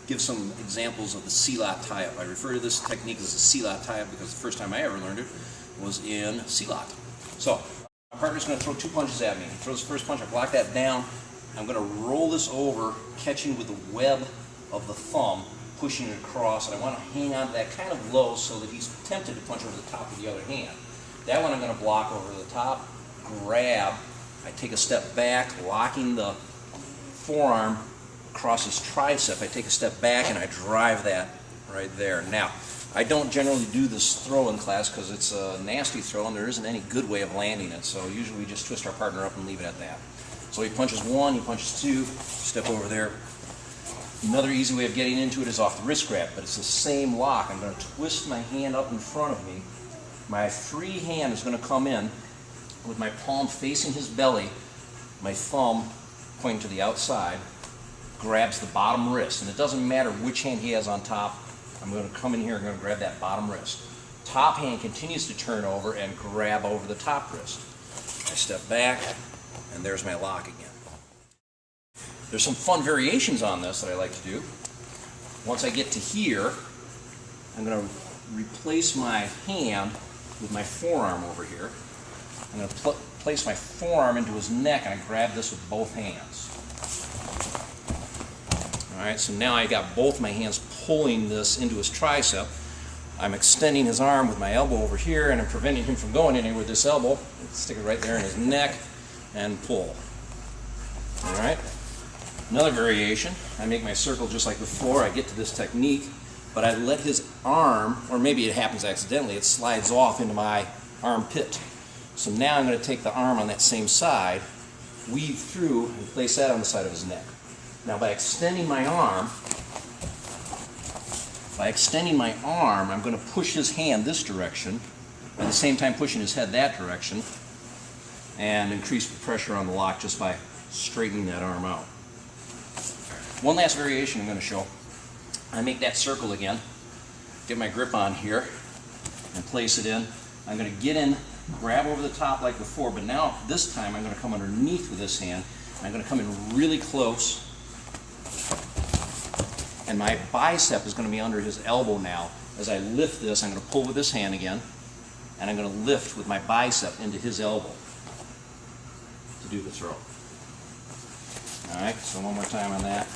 give some examples of the Silat Tie Up. I refer to this technique as the Silat Tie Up because the first time I ever learned it was in Silat. So, my partner's going to throw 2 punches at me. He throws the first punch, I block that down. I'm going to roll this over, catching with the web of the thumb, pushing it across, and I want to hang on to that kind of low so that he's tempted to punch over the top with the other hand. That one I'm going to block over the top, grab, I take a step back, locking the forearm across his tricep. I take a step back and I drive that right there. Now, I don't generally do this throw in class because it's a nasty throw and there isn't any good way of landing it, so usually we just twist our partner up and leave it at that. So he punches 1, he punches 2, step over there. Another easy way of getting into it is off the wrist grab, but it's the same lock. I'm going to twist my hand up in front of me. My free hand is going to come in with my palm facing his belly, my thumb pointing to the outside, grabs the bottom wrist. And it doesn't matter which hand he has on top, I'm going to come in here and I'm going to grab that bottom wrist. Top hand continues to turn over and grab over the top wrist. I step back, and there's my lock again. There's some fun variations on this that I like to do. Once I get to here, I'm going to replace my hand with my forearm over here. I'm going to place my forearm into his neck and I grab this with both hands. Alright, so now I got both my hands pulling this into his tricep. I'm extending his arm with my elbow over here and I'm preventing him from going anywhere with this elbow. Stick it right there in his neck and pull. Alright. Another variation, I make my circle just like before. I get to this technique, but I let his arm, or maybe it happens accidentally, it slides off into my armpit. So now I'm going to take the arm on that same side, weave through, and place that on the side of his neck. Now by extending my arm, I'm going to push his hand this direction, at the same time pushing his head that direction, and increase the pressure on the lock just by straightening that arm out. One last variation I'm going to show. I make that circle again, get my grip on here, and place it in. I'm going to get in, grab over the top like before, but now this time I'm going to come underneath with this hand. I'm going to come in really close, and my bicep is going to be under his elbow now. As I lift this, I'm going to pull with this hand again, and I'm going to lift with my bicep into his elbow to do the throw. Alright, so one more time on that.